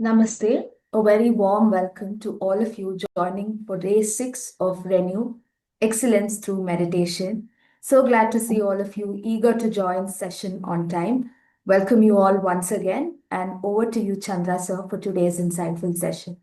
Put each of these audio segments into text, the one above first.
Namaste. A very warm welcome to all of you joining for day 6 of Renew Excellence through Meditation. So glad to see all of you eager to join session on time. Welcome you all once again, and over to you, Chandra sir, for today's insightful session.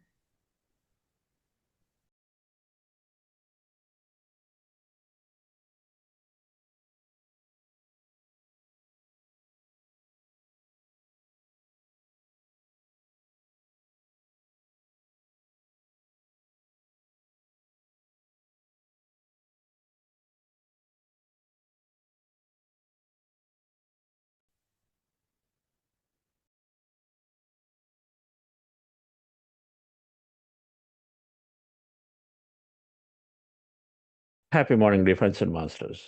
Happy morning, dear friends and masters.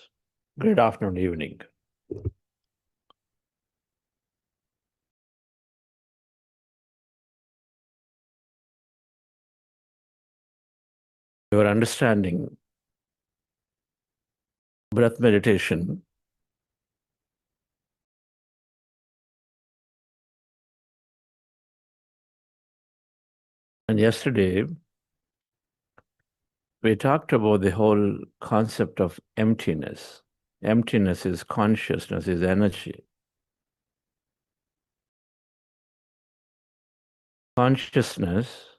Good afternoon, evening. We were understanding breath meditation. And yesterday, we talked about the whole concept of emptiness. Emptiness is consciousness, is energy. Consciousness,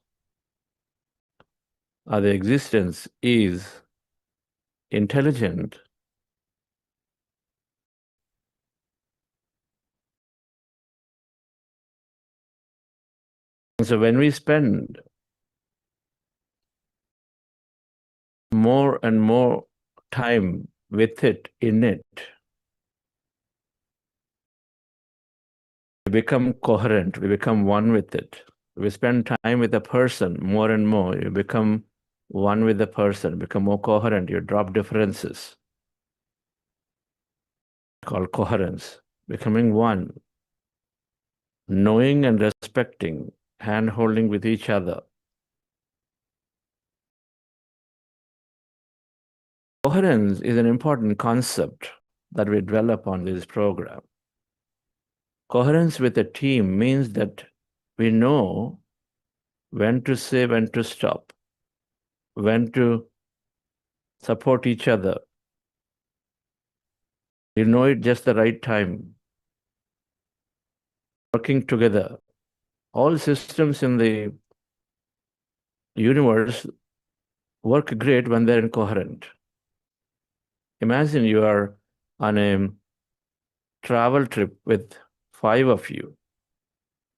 or the existence, is intelligent. And so when we spend more and more time with it, in it, we become coherent, we become one with it. We spend time with a person more and more, you become one with the person, become more coherent, you drop differences. It's called coherence, becoming one, knowing and respecting, hand-holding with each other. Coherence is an important concept that we dwell upon this program. Coherence with a team means that we know when to say, when to stop, when to support each other. You know it just the right time. Working together. All systems in the universe work great when they're incoherent. Imagine you are on a travel trip with 5 of you.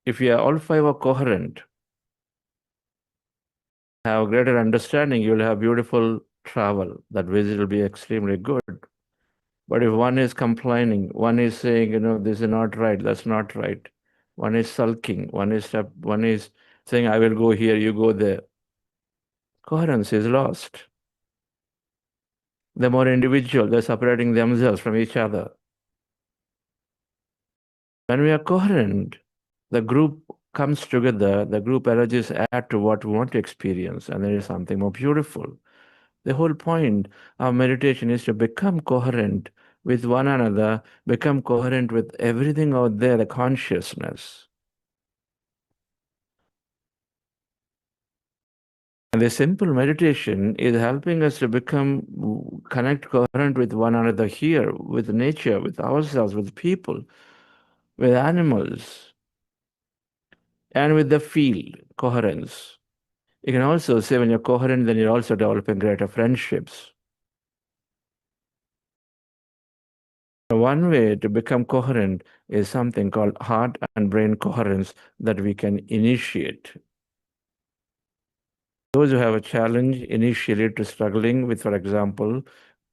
If you are all 5 are coherent, have greater understanding, you'll have beautiful travel. That visit will be extremely good. But if one is complaining, one is saying, this is not right, that's not right. One is sulking, one is saying, I will go here, you go there. Coherence is lost. They're more individual, they're separating themselves from each other. When we are coherent, the group comes together, the group energies add to what we want to experience, and there is something more beautiful. The whole point of meditation is to become coherent with one another, become coherent with everything out there, the consciousness. And the simple meditation is helping us to connect coherent with one another here, with nature, with ourselves, with people, with animals, and with the field, coherence. You can also say when you're coherent, then you're also developing greater friendships. One way to become coherent is something called heart and brain coherence that we can initiate. Those who have a challenge initially to struggling with, for example,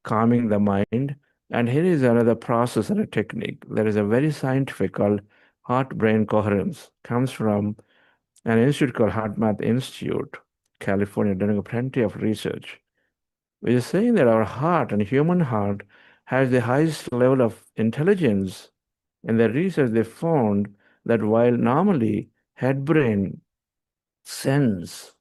calming the mind. And here is another process and a technique. There is a very scientific called heart-brain coherence. Comes from an institute called HeartMath Institute, California, doing plenty of research, which is saying that our heart and human heart has the highest level of intelligence. In their research, they found that while normally head-brain sends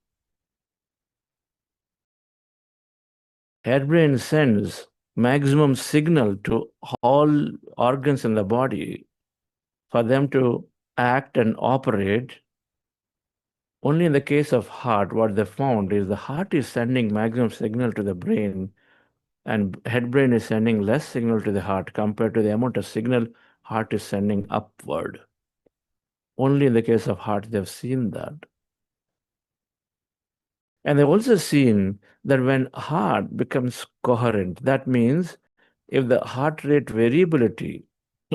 maximum signal to all organs in the body for them to act and operate, Only in the case of heart, what they found is the heart is sending maximum signal to the brain, and head brain is sending less signal to the heart compared to the amount of signal heart is sending upward. Only in the case of heart they've seen that. And they've also seen that when heart becomes coherent, that means if the heart rate variability,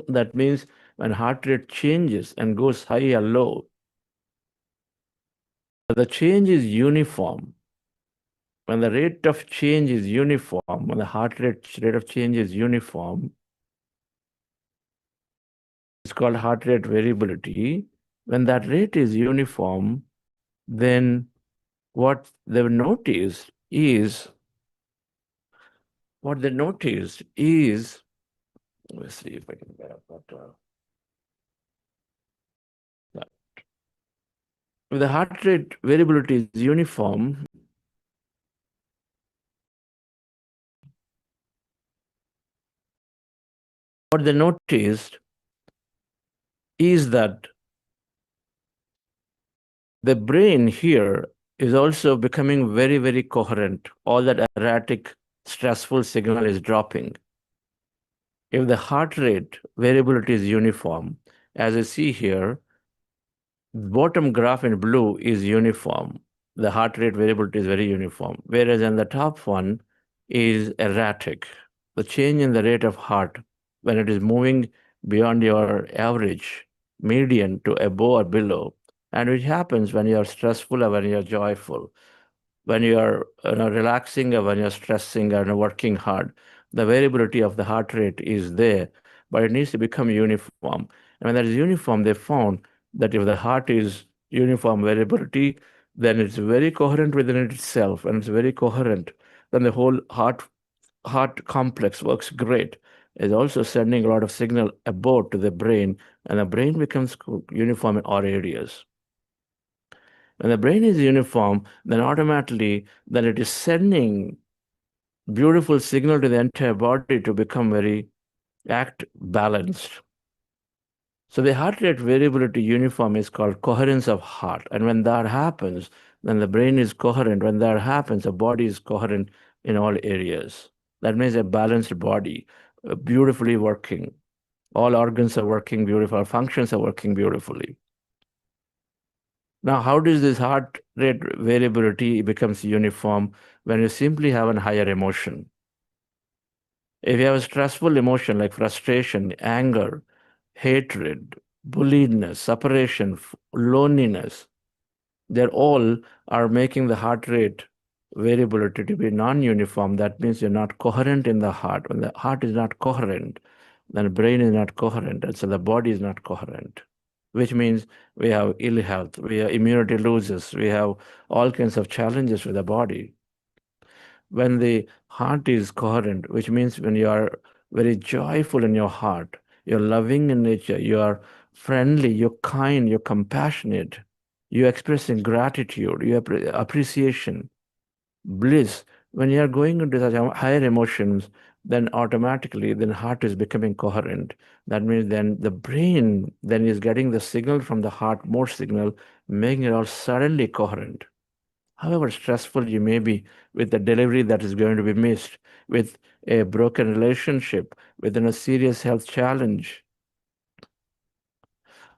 that means when heart rate changes and goes high or low, the change is uniform. When the rate of change is uniform, when the rate of change is uniform, it's called heart rate variability. When that rate is uniform, then what they've noticed is, let's see if I can get up that. If the heart rate variability is uniform, what they noticed is that the brain here is also becoming very, very coherent. All that erratic, stressful signal is dropping. If the heart rate variability is uniform, as you see here, bottom graph in blue is uniform. The heart rate variability is very uniform, whereas in the top one is erratic. The change in the rate of heart when it is moving beyond your average, median to above or below, and which happens when you are stressful or when you are joyful, when you are relaxing or when you're stressing and working hard. The variability of the heart rate is there, but it needs to become uniform. And when that is uniform, they found that if the heart is uniform variability, then it's very coherent within itself, and it's very coherent. Then the whole heart complex works great. It's also sending a lot of signal above to the brain, and the brain becomes uniform in all areas. When the brain is uniform, then automatically, then it is sending beautiful signal to the entire body to become very act balanced. So the heart rate variability uniform is called coherence of heart. And when that happens, then the brain is coherent. When that happens, the body is coherent in all areas. That means a balanced body, beautifully working. All organs are working beautiful, functions are working beautifully. Now, how does this heart rate variability becomes uniform when you simply have a higher emotion? If you have a stressful emotion like frustration, anger, hatred, bulliedness, separation, loneliness, they all are making the heart rate variability to be non-uniform. That means you're not coherent in the heart. When the heart is not coherent, then the brain is not coherent, and so the body is not coherent, which means we have ill health, we have immunity losses, we have all kinds of challenges with the body. When the heart is coherent, which means when you are very joyful in your heart, you're loving in nature, you are friendly, you're kind, you're compassionate, you're expressing gratitude, you appreciation, bliss. When you are going into such higher emotions, then automatically then heart is becoming coherent. That means then the brain then is getting the signal from the heart, more signal, making it all suddenly coherent. However stressful you may be with the delivery that is going to be missed, with a broken relationship, within a serious health challenge,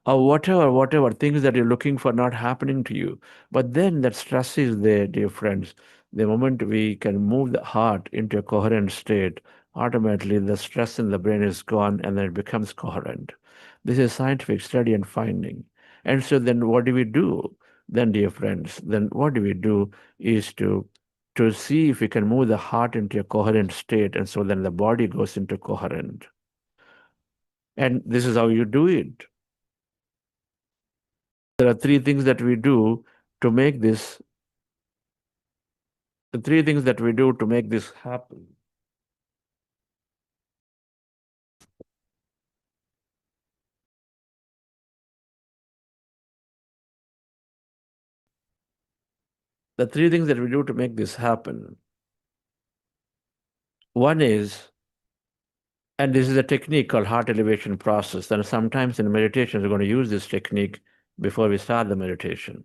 or whatever things that you're looking for not happening to you. But then that stress is there, dear friends. The moment we can move the heart into a coherent state, automatically the stress in the brain is gone and then it becomes coherent. This is scientific study and finding. And so then what do we do? Then, dear friends, then what do we do is to see if we can move the heart into a coherent state, and so then the body goes into coherent. And this is how you do it. There are three things that we do to make this, the three things that we do to make this happen. The three things that we do to make this happen. One is, and this is a technique called heart elevation process. And sometimes in meditation, we're going to use this technique before we start the meditation.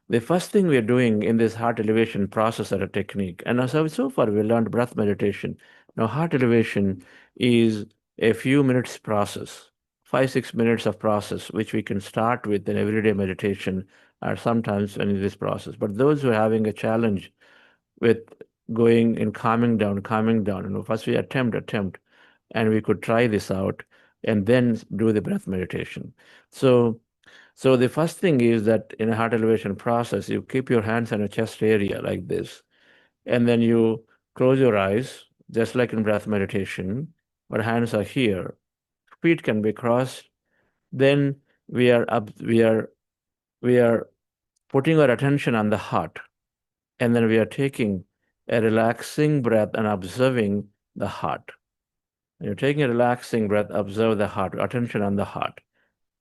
The first thing we are doing in this heart elevation process or a technique, and so far we learned breath meditation. Now, heart elevation is a few minutes process, 5, 6 minutes of process, which we can start with in everyday meditation or sometimes in this process. But those who are having a challenge with going and calming down, first we attempt, and we could try this out and then do the breath meditation. So the first thing is that in a heart elevation process, you keep your hands on your chest area like this, and then you close your eyes, just like in breath meditation, but hands are here. Feet can be crossed. Then we are up, we are putting our attention on the heart, and then we are taking a relaxing breath and observing the heart. You're taking a relaxing breath, observe the heart, attention on the heart,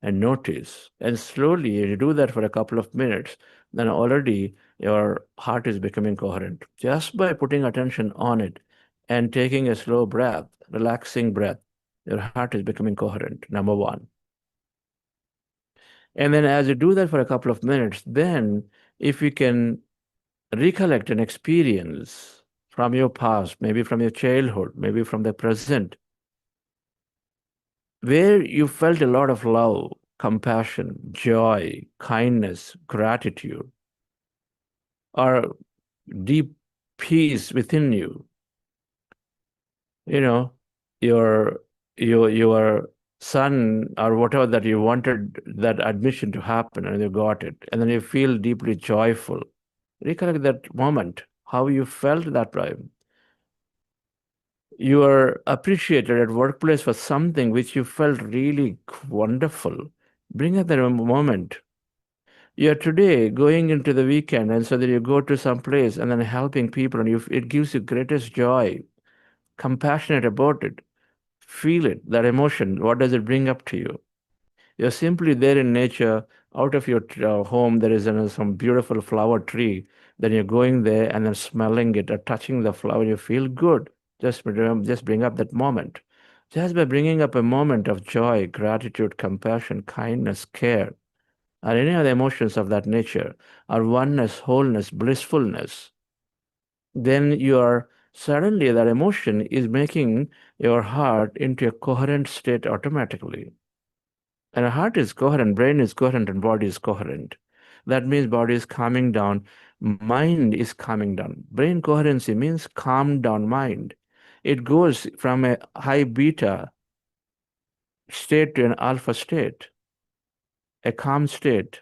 and notice. And slowly, you do that for a couple of minutes, then already your heart is becoming coherent. Just by putting attention on it and taking a slow breath, relaxing breath, your heart is becoming coherent, number one. And then as you do that for a couple of minutes, then if you can recollect an experience from your past, maybe from your childhood, maybe from the present, where you felt a lot of love, compassion, joy, kindness, gratitude, or deep peace within you. You know, your your son or whatever that you wanted that admission to happen, and you got it, and then you feel deeply joyful. Recollect that moment, how you felt that time. You are appreciated at workplace for something which you felt really wonderful. Bring up that moment. You're today going into the weekend, and so that you go to some place and then helping people, and it gives you greatest joy, compassionate about it. Feel it, that emotion. What does it bring up to you? You're simply there in nature. Out of your home, there is some beautiful flower tree. Then you're going there and then smelling it or touching the flower. You feel good. Just bring up that moment. Just by bringing up a moment of joy, gratitude, compassion, kindness, care, or any other emotions of that nature, or oneness, wholeness, blissfulness, then your suddenly that emotion is making your heart into a coherent state automatically. And a heart is coherent, brain is coherent, and body is coherent. That means body is calming down, mind is calming down. Brain coherency means calm down mind. It goes from a high beta state to an alpha state, a calm state.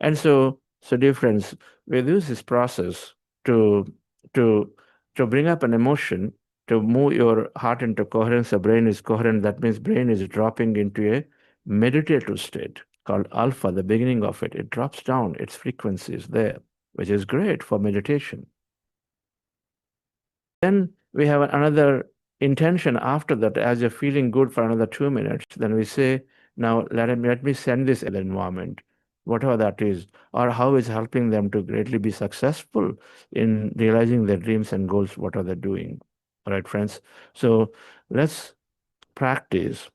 And so difference, we use this process to to to bring up an emotion, to move your heart into coherence. The brain is coherent. That means brain is dropping into a meditative state called alpha, the beginning of it. It drops down, its frequency is there, which is great for meditation. Then we have another intention after that. As you're feeling good for another 2 minutes, then we say, now let me send this environment, whatever that is, or how is helping them to greatly be successful in realizing their dreams and goals, what are they doing. All right, friends. So let's practice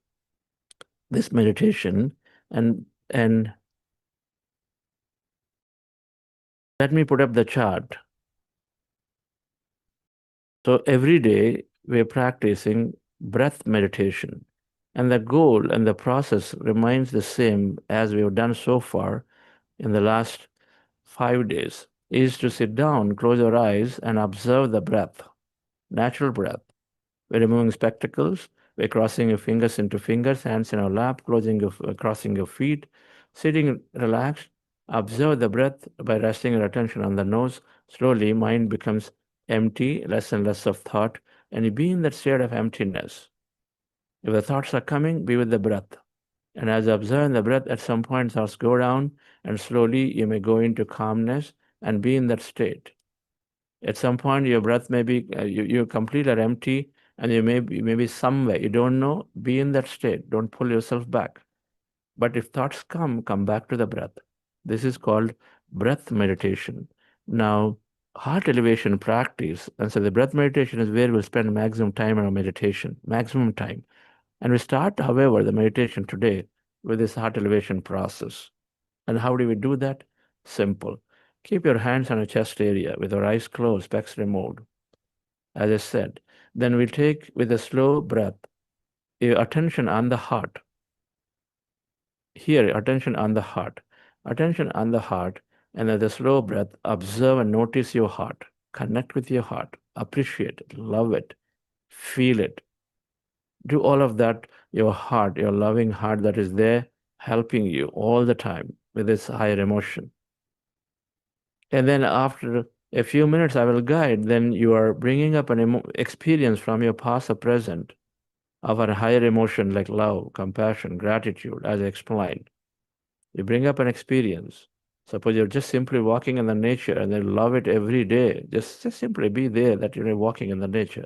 this meditation, and let me put up the chart. So every day we're practicing breath meditation, and the goal and the process remains the same as we've done so far in the last 5 days, is to sit down, close your eyes, and observe the breath, natural breath. We're removing spectacles. We're crossing your fingers into fingers, hands in our lap, crossing your feet, sitting relaxed. Observe the breath by resting your attention on the nose. Slowly, mind becomes empty, less and less of thought, and you be in that state of emptiness. If the thoughts are coming, be with the breath. And as you observe the breath, at some point thoughts go down, and slowly you may go into calmness and be in that state. At some point, your breath may be, you completely are empty, and you may be somewhere, you don't know, be in that state. Don't pull yourself back. But if thoughts come back to the breath. This is called breath meditation. Now, heart elevation practice, and so the breath meditation is where we'll spend maximum time on our meditation, maximum time. And we start, however, the meditation today with this heart elevation process. And how do we do that? Simple. Keep your hands on your chest area with your eyes closed, specs removed, as I said. Then we take with a slow breath your attention on the heart. Here, attention on the heart. Attention on the heart, and with a slow breath, observe and notice your heart. Connect with your heart. Appreciate it. Love it. Feel it. Do all of that, your heart, your loving heart that is there helping you all the time with this higher emotion. And then after a few minutes, I will guide, then you are bringing up an experience from your past or present of a higher emotion like love, compassion, gratitude, as I explained. You bring up an experience. Suppose you're just simply walking in the nature and then love it every day. Just simply be there that you're walking in the nature.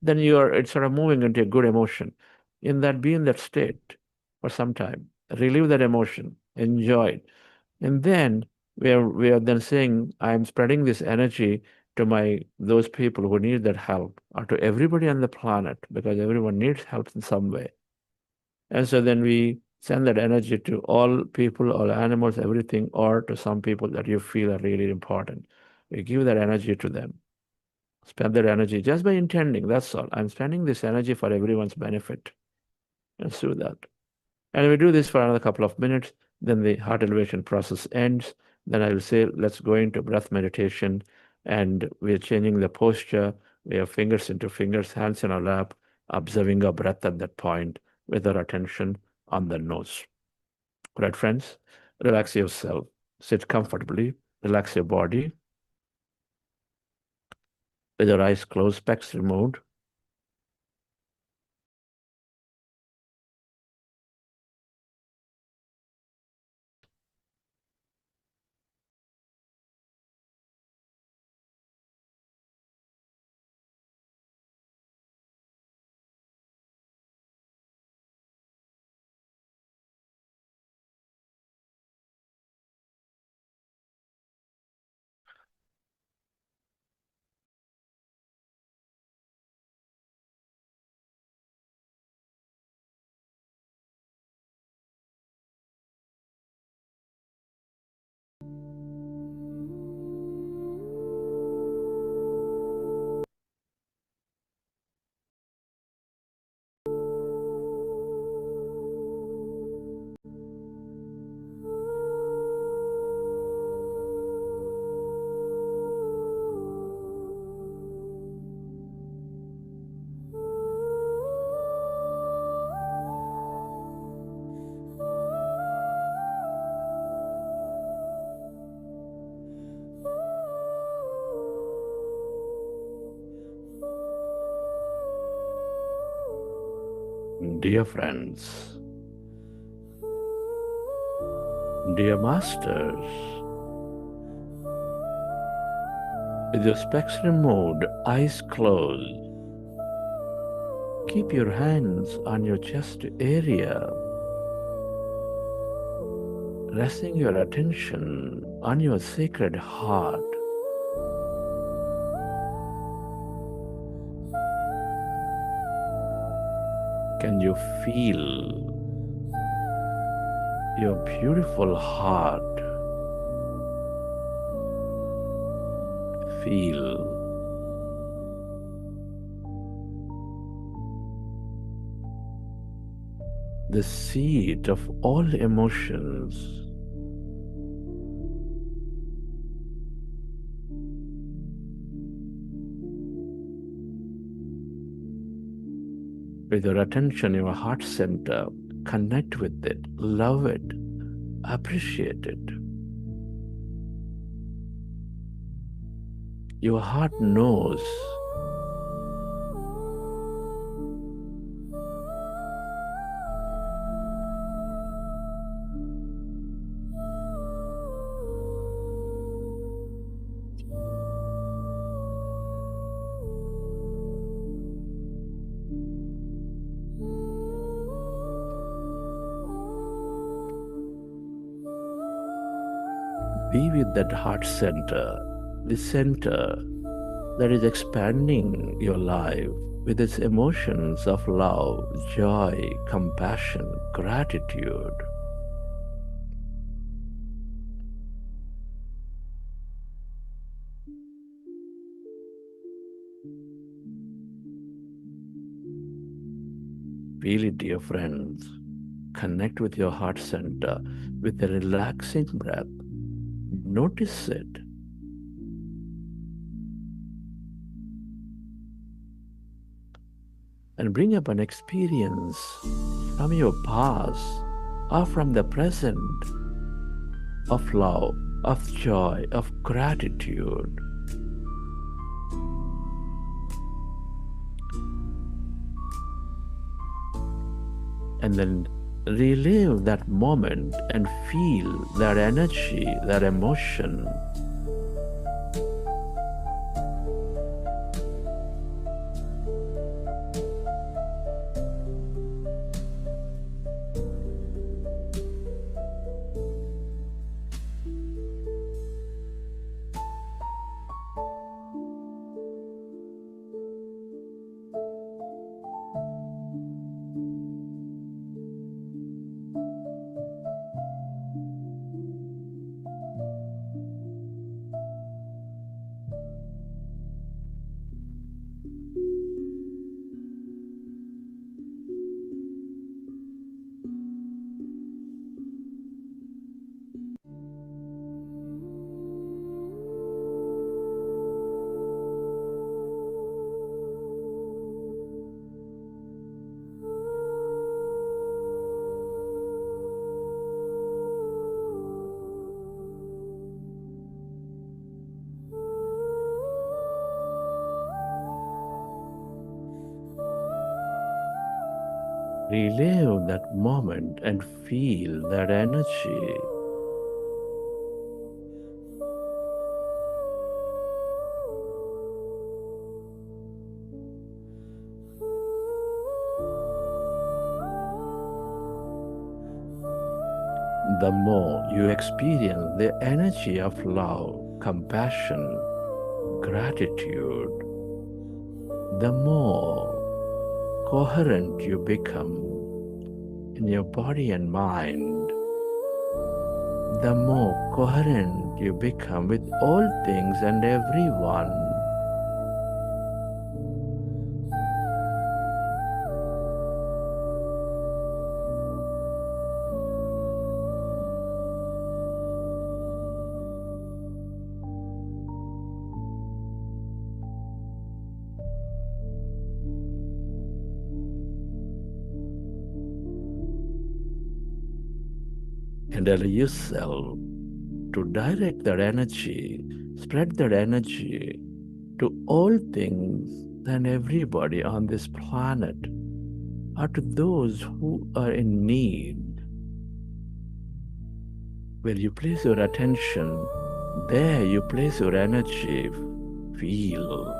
Then it's sort of moving into a good emotion. Be in that state for some time. Relieve that emotion. Enjoy it. And then we are then saying, I'm spreading this energy to those people who need that help, or to everybody on the planet, because everyone needs help in some way. And so then we send that energy to all people, all animals, everything, or to some people that you feel are really important. We give that energy to them. Spend that energy just by intending, that's all. I'm spending this energy for everyone's benefit. Let's do that. And we do this for another couple of minutes, then the heart elevation process ends. Then I will say, let's go into breath meditation, and we're changing the posture. We have fingers into fingers, hands in our lap, observing our breath at that point with our attention on the nose. Right, friends? Relax yourself. Sit comfortably. Relax your body. With your eyes closed, specs removed. Dear friends, dear masters, with your specs removed, eyes closed, keep your hands on your chest area, resting your attention on your sacred heart. Can you feel your beautiful heart? Feel the seat of all emotions. With your attention, your heart center, connect with it, love it, appreciate it. Your heart knows be with that heart center, the center that is expanding your life with its emotions of love, joy, compassion, gratitude. Feel it, dear friends. Connect with your heart center with a relaxing breath. Notice it. And bring up an experience from your past or from the present of love, of joy, of gratitude. And then relive that moment and feel that energy, that emotion. Relive that moment and feel that energy. The more you experience the energy of love, compassion, gratitude, the more coherent you become in your body and mind, the more coherent you become with all things and everyone. And allow yourself to direct that energy, spread that energy to all things and everybody on this planet, or to those who are in need. Where you place your attention, there you place your energy. Feel.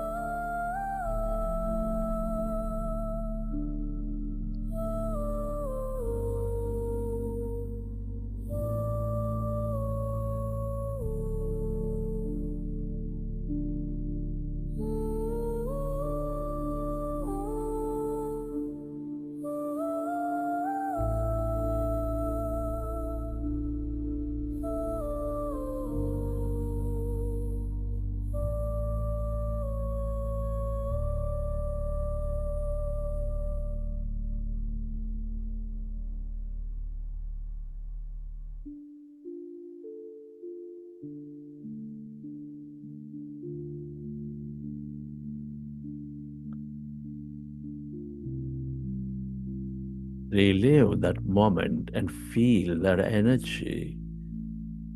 Relive that moment and feel that energy,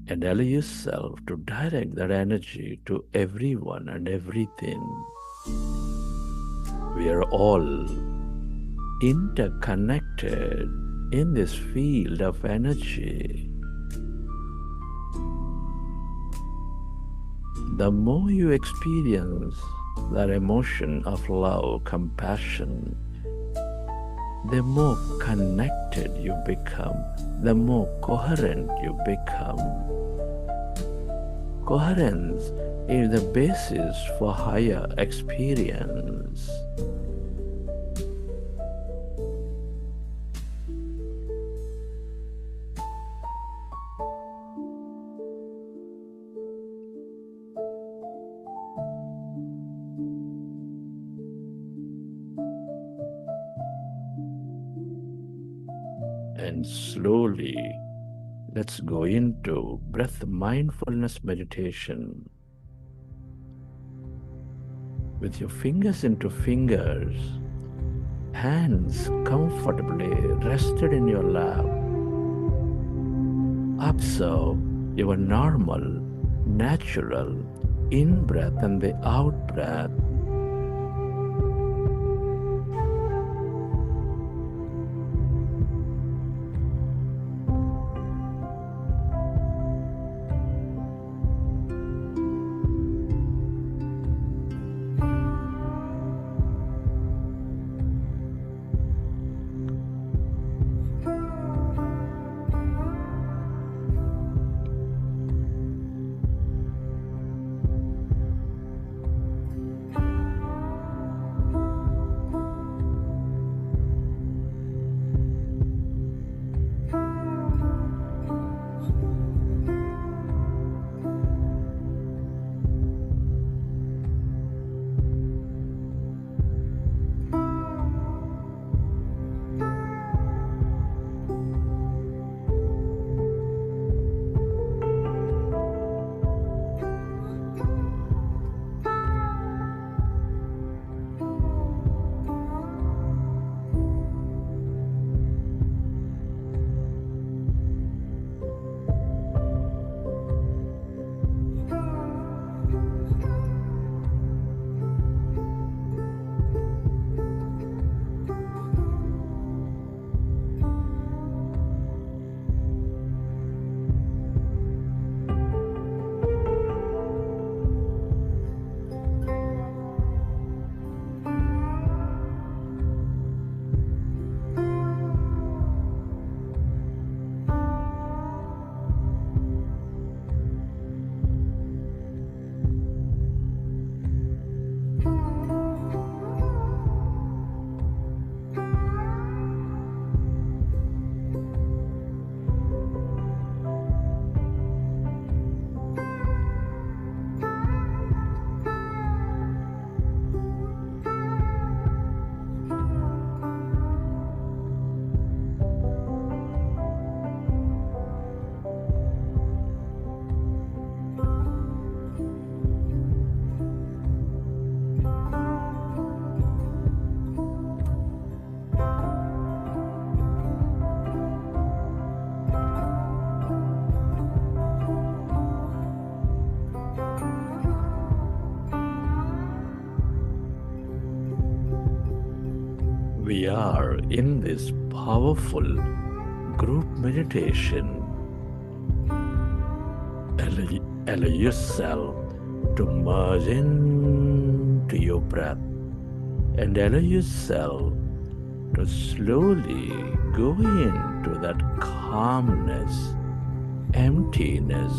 and allow yourself to direct that energy to everyone and everything. We are all interconnected in this field of energy. The more you experience that emotion of love, compassion, the more connected you become, the more coherent you become. Coherence is the basis for higher experience. And slowly, let's go into breath mindfulness meditation. With your fingers into fingers, hands comfortably rested in your lap. Observe your normal, natural in-breath and the out-breath. We are in this powerful group meditation. Allow yourself to merge into your breath and allow yourself to slowly go into that calmness, emptiness.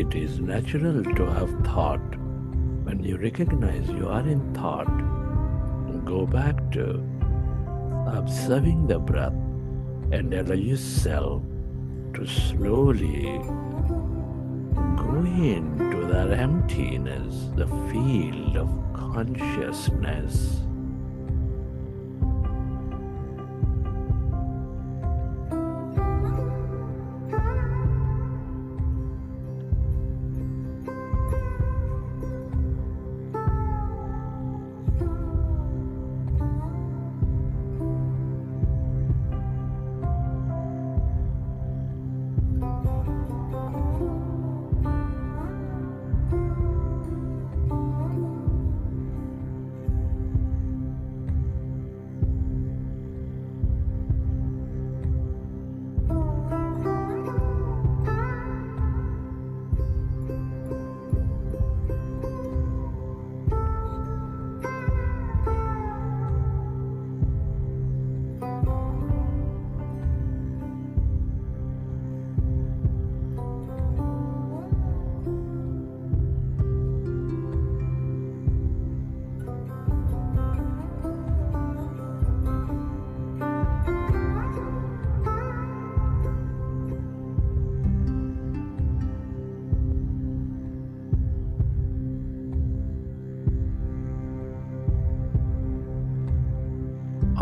It is natural to have thought. When you recognize you are in thought, go back to observing the breath and allow yourself to slowly go into that emptiness, the field of consciousness.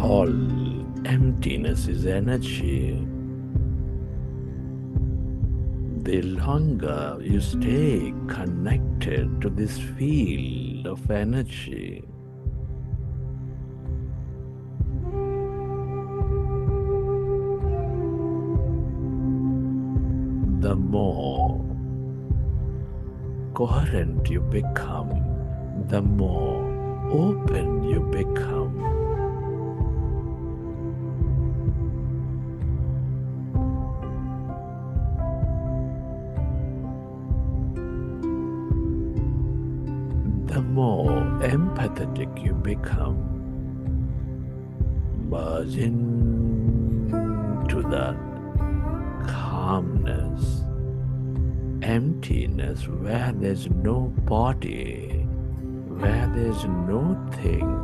All emptiness is energy. The longer you stay connected to this field of energy, the more coherent you become, the more open you become. The more empathetic you become, merge into that calmness, emptiness, where there's no body, where there's no thing.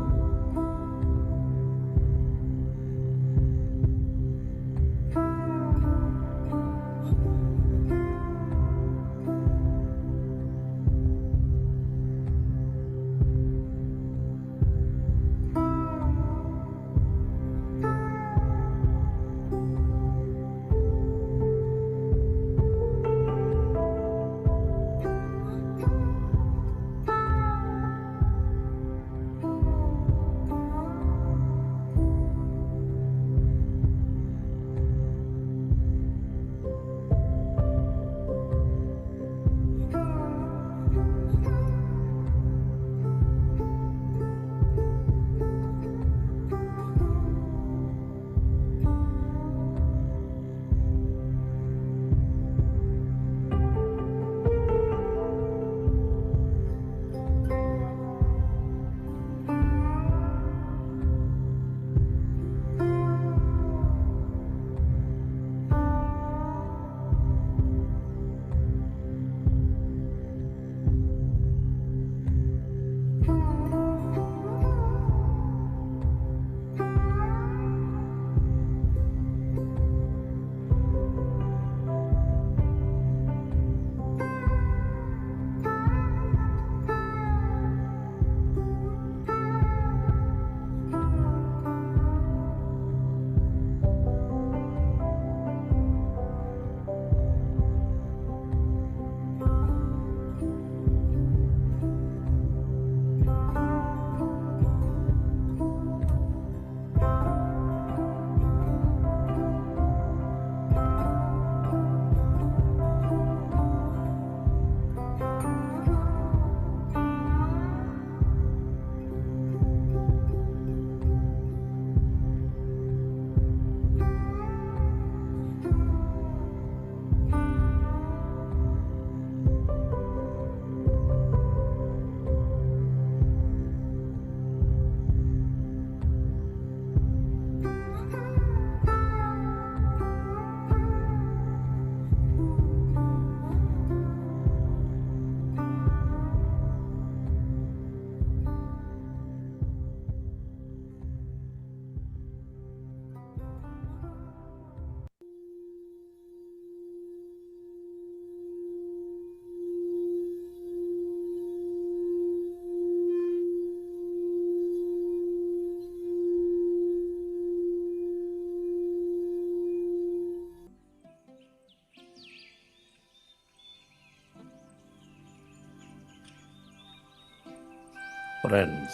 Friends,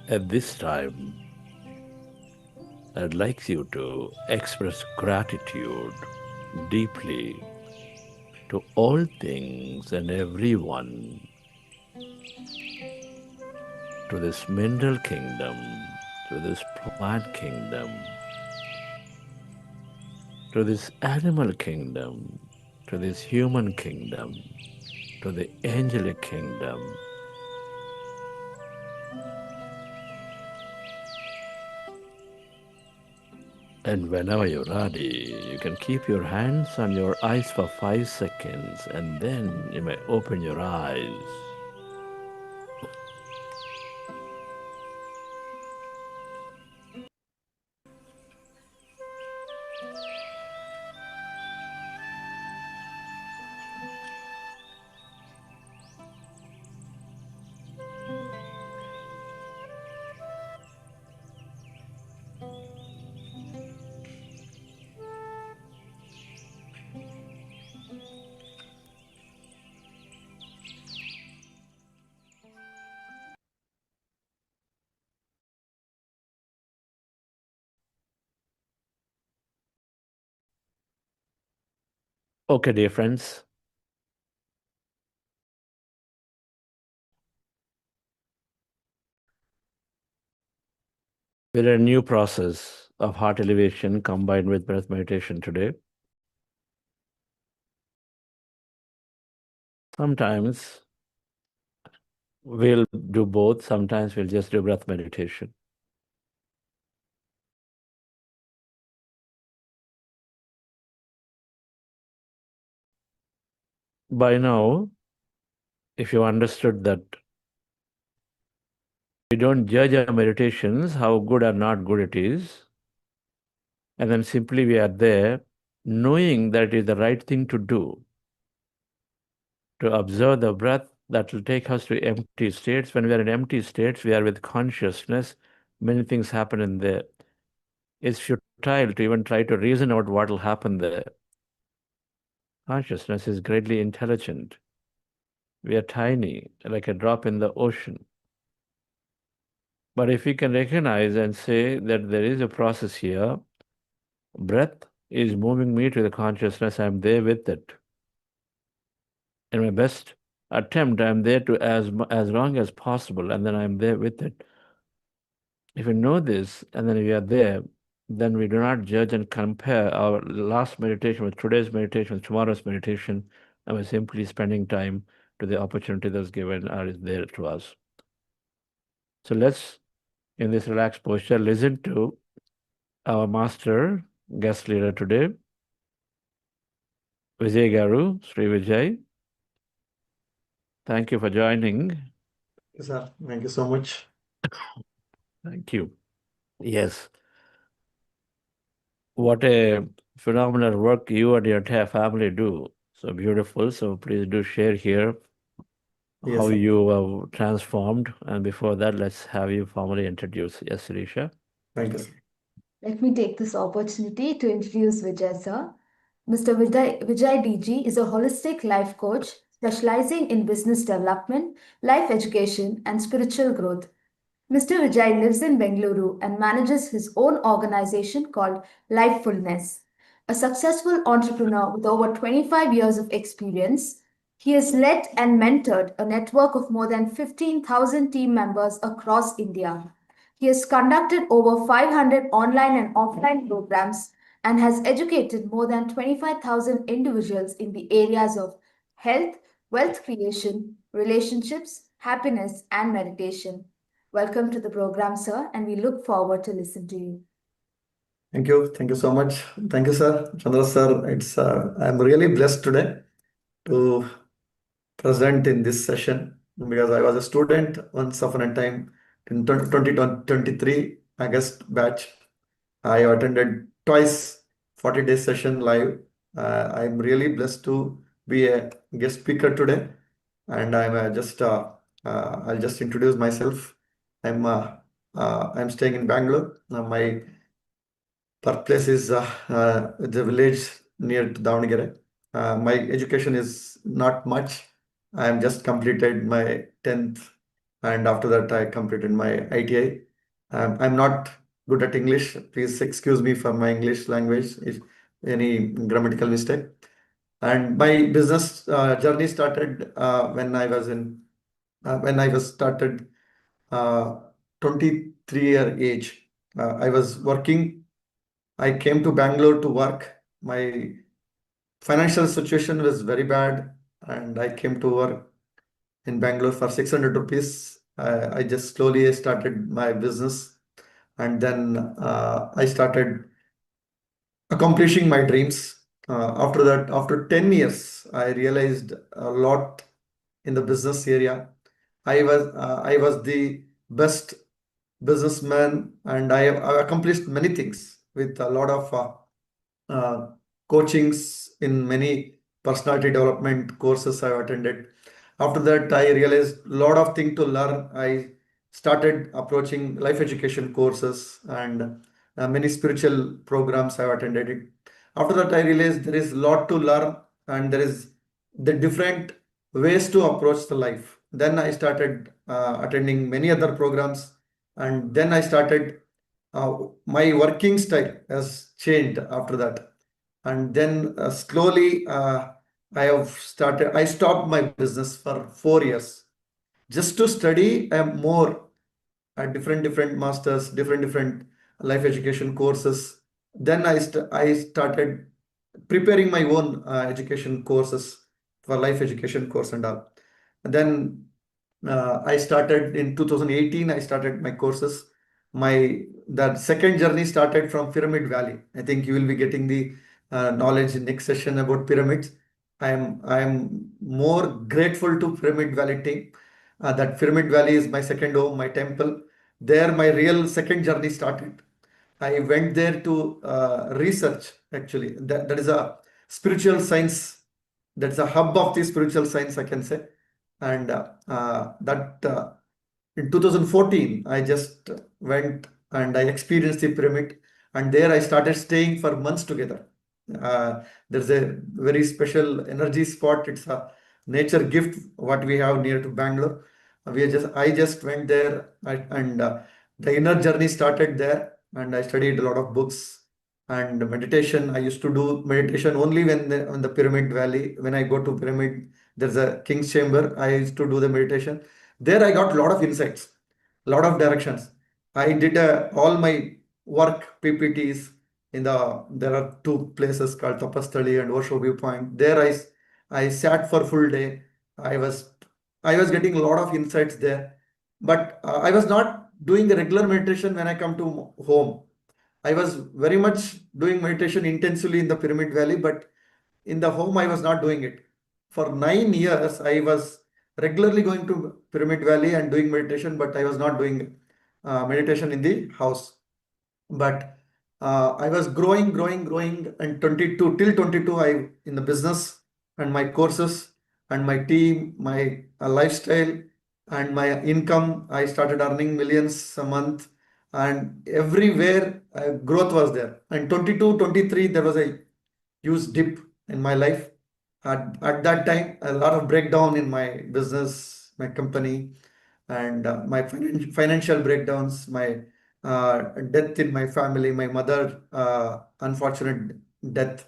at this time, I'd like you to express gratitude deeply to all things and everyone, to this mineral kingdom, to this plant kingdom, to this animal kingdom, to this human kingdom, to the angelic kingdom. And whenever you're ready, you can keep your hands on your eyes for 5 seconds, and then you may open your eyes. Okay, dear friends, we're in a new process of heart elevation combined with breath meditation today. Sometimes we'll do both, sometimes we'll just do breath meditation. By now, if you understood that we don't judge our meditations, how good or not good it is, and then simply we are there knowing that it is the right thing to do, to observe the breath that will take us to empty states. When we are in empty states, we are with consciousness. Many things happen in there. It's futile to even try to reason out what will happen there. Consciousness is greatly intelligent. We are tiny, like a drop in the ocean. But if we can recognize and say that there is a process here, breath is moving me to the consciousness, I'm there with it. In my best attempt, I'm there to as long as possible, and then I'm there with it. If we know this, and then we are there, then we do not judge and compare our last meditation with today's meditation, with tomorrow's meditation, and we're simply spending time to the opportunity that's given or is there to us. So let's, in this relaxed posture, listen to our master, guest leader today, Vijay Garu, Sri Vijay. Thank you for joining. Yes, sir. Thank you so much. Thank you. Yes. What a phenomenal work you and your entire family do. So beautiful. So please do share here Yes, how sir. you have transformed. And before that, let's have you formally introduce. Yes, Sirisha. Thank you, sir. Let me take this opportunity to introduce Vijay sir. Mr. Vijay DG is a holistic life coach specializing in business development, life education, and spiritual growth. Mr. Vijay lives in Bengaluru and manages his own organization called Lifefulness. A successful entrepreneur with over 25 years of experience, he has led and mentored a network of more than 15,000 team members across India. He has conducted over 500 online and offline programs and has educated more than 25,000 individuals in the areas of health, wealth creation, relationships, happiness, and meditation. Welcome to the program, sir, and we look forward to listen to you. Thank you. Thank you so much. Thank you, sir. Chandra, sir. I'm really blessed today to present in this session because I was a student once upon a time in 2023 August batch. I attended twice 40-day session live. I'm really blessed to be a guest speaker today, and I'll just introduce myself. I'm staying in Bangalore. My birthplace is the village near to Davangere. My education is not much. I am just completed my 10th and after that I completed my ITI. I'm not good at English. Please excuse me for my English language if any grammatical mistake. And my business journey started when I was started 23-year age. I was working. I came to Bangalore to work. My financial situation was very bad, and I came to work in Bangalore for 600 rupees. I just slowly started my business, and then I started accomplishing my dreams. After that, after 10 years, I realized a lot in the business area. I was the best businessman, and I accomplished many things with a lot of uh, coachings in many personality development courses I've attended. After that, I realized a lot of things to learn. I started approaching life education courses and many spiritual programs I've attended it. After that, I realized there is a lot to learn, and there is the different ways to approach the life. Then I started attending many other programs, and then I started my working style has changed after that. And then slowly I stopped my business for 4 years just to study more different masters, different life education courses. Then I started preparing my own education courses for life education course and all. And then I started in 2018. I started my courses. That second journey started from Pyramid Valley. I think you will be getting the knowledge in next session about pyramids. I am more grateful to Pyramid Valley team. That Pyramid Valley is my second home, my temple. There, my real second journey started. I went there to research. Actually, that is a spiritual science. That's a hub of the spiritual science, I can say. And that in 2014, I just went and I experienced the pyramid, and there I started staying for months together. There's a very special energy spot. It's a nature gift what we have near to Bangalore. I just went there, and the inner journey started there, and I studied a lot of books and meditation. I used to do meditation only on the Pyramid Valley. When I go to pyramid, there's a king's chamber. I used to do the meditation. There I got a lot of insights, a lot of directions. I did all my work PPTs there are two places called Tapastali and Osho Viewpoint. There I sat for full day. I was I was getting a lot of insights there, but I was not doing the regular meditation when I come to home. I was very much doing meditation intensely in the Pyramid Valley, but in the home I was not doing it. For 9 years, I was regularly going to Pyramid Valley and doing meditation, but I was not doing meditation in the house. But I was growing, and 22 till 22, I in the business and my courses and my team, my lifestyle and my income. I started earning millions a month, and everywhere growth was there. And 22, 23, there was a huge dip in my life. At that time, a lot of breakdown in my business, my company, and my financial breakdowns, my death in my family, my mother unfortunate death.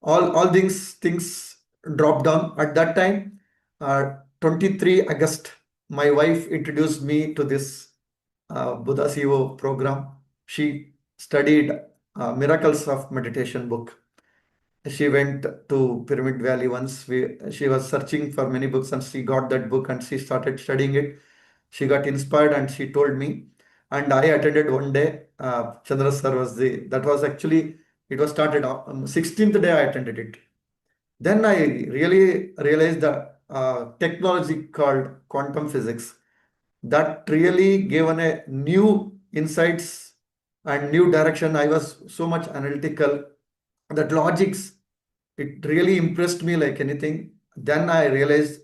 All things dropped down. At that time, 23 August, my wife introduced me to this Buddha CEO program. She studied Miracles of Meditation book. She went to Pyramid Valley once. She was searching for many books, and she got that book and she started studying it. She got inspired and she told me, and I attended one day. Chandra sir that was actually, it was started on 16th day I attended it. Then I really realized the technology called quantum physics that really given a new insights and new direction. I was so much analytical, that logics, it really impressed me like anything. Then I realized,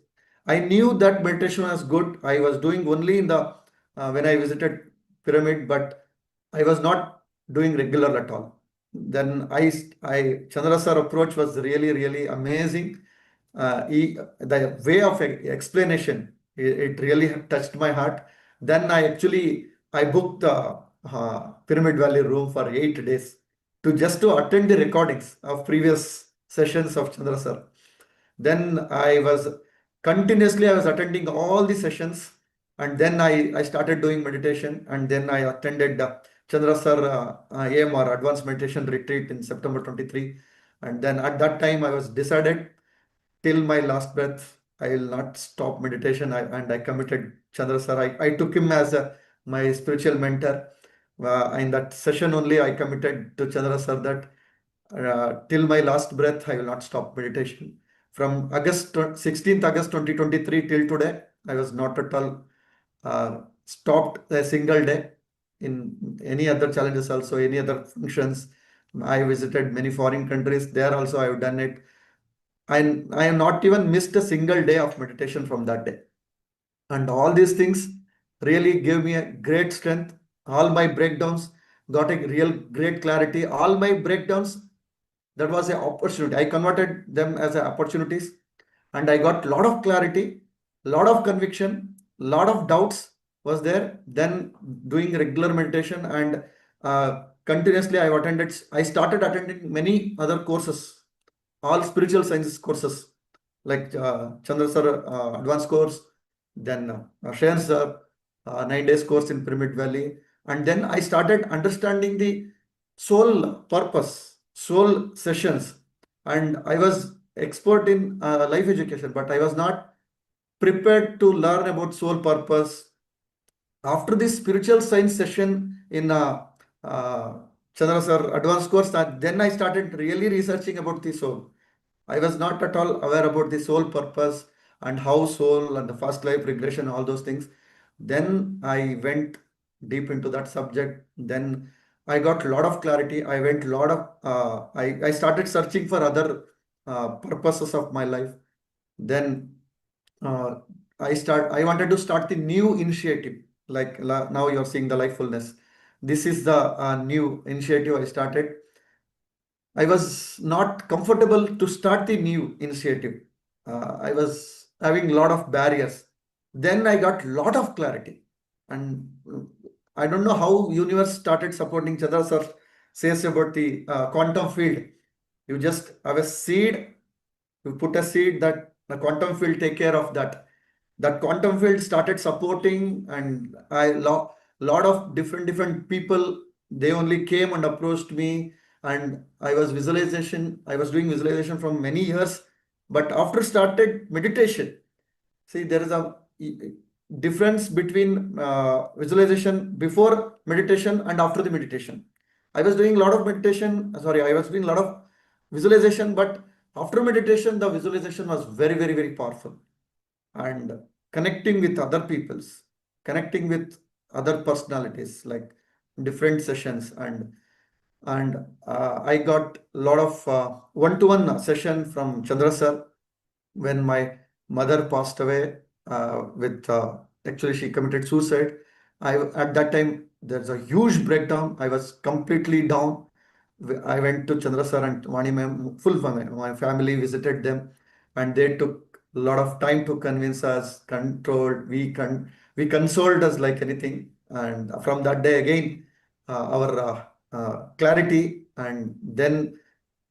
I knew that meditation was good. I was doing only in the when I visited pyramid, but I was not doing regular at all. Then Chandra sir approach was really amazing. The way of explanation It really touched my heart. Then I booked the Pyramid Valley room for 8 days to just to attend the recordings of previous sessions of Chandra sir. Then I was attending all the sessions, and then I started doing meditation, and then I attended Chandra sir AMR Advanced Meditation Retreat in September 23. And then at that time I was decided till my last breath, I will not stop meditation. And I committed Chandra sir. I took him as my spiritual mentor. In that session only, I committed to Chandra sir that till my last breath, I will not stop meditation. From 16th August 2023 till today, I was not at all stopped a single day in any other challenges also, any other functions. I visited many foreign countries. There also I have done it. I have not even missed a single day of meditation from that day. And all these things really gave me a great strength. All my breakdowns got a real great clarity. All my breakdowns, that was an opportunity. I converted them as opportunities, and I got a lot of clarity, lot of conviction, lot of doubts was there. Then doing regular meditation and continuously I started attending many other courses, all spiritual sciences courses like Chandra sir advanced course, then Shayan sir 9 days course in Pyramid Valley, and then I started understanding the soul purpose, soul sessions, and I was expert in life education, but I was not prepared to learn about soul purpose. After this spiritual science session in Chandra sir advanced course, then I started really researching about the soul. I was not at all aware about the soul purpose and how soul and the first life regression, all those things. Then I went deep into that subject. Then I got a lot of clarity. I went a lot of, I started searching for other purposes of my life. Then uh, I wanted to start the new initiative. Like now you're seeing the Lifefulness. This is the new initiative I started. I was not comfortable to start the new initiative. I was having a lot of barriers. Then I got a lot of clarity. And I don't know how universe started supporting. Chandra sir says about the quantum field. You just have a seed, you put a seed, that the quantum field take care of that. That quantum field started supporting, and lot of different people, they only came and approached me, and I was doing visualization from many years. But after started meditation, see, there is a difference between visualization before meditation and after the meditation. I was doing a lot of I was doing a lot of visualization, but after meditation, the visualization was very powerful. And connecting with other peoples, connecting with other personalities, like different sessions, and I got a lot of one-to-one session from Chandra sir when my mother passed away with actually she committed suicide. At that time there's a huge breakdown. I was completely down. I went to Chandra sir and Vani ma'am, full family, my family visited them, and they took a lot of time to convince us, controlled, we consoled us like anything. And from that day again, our clarity, and then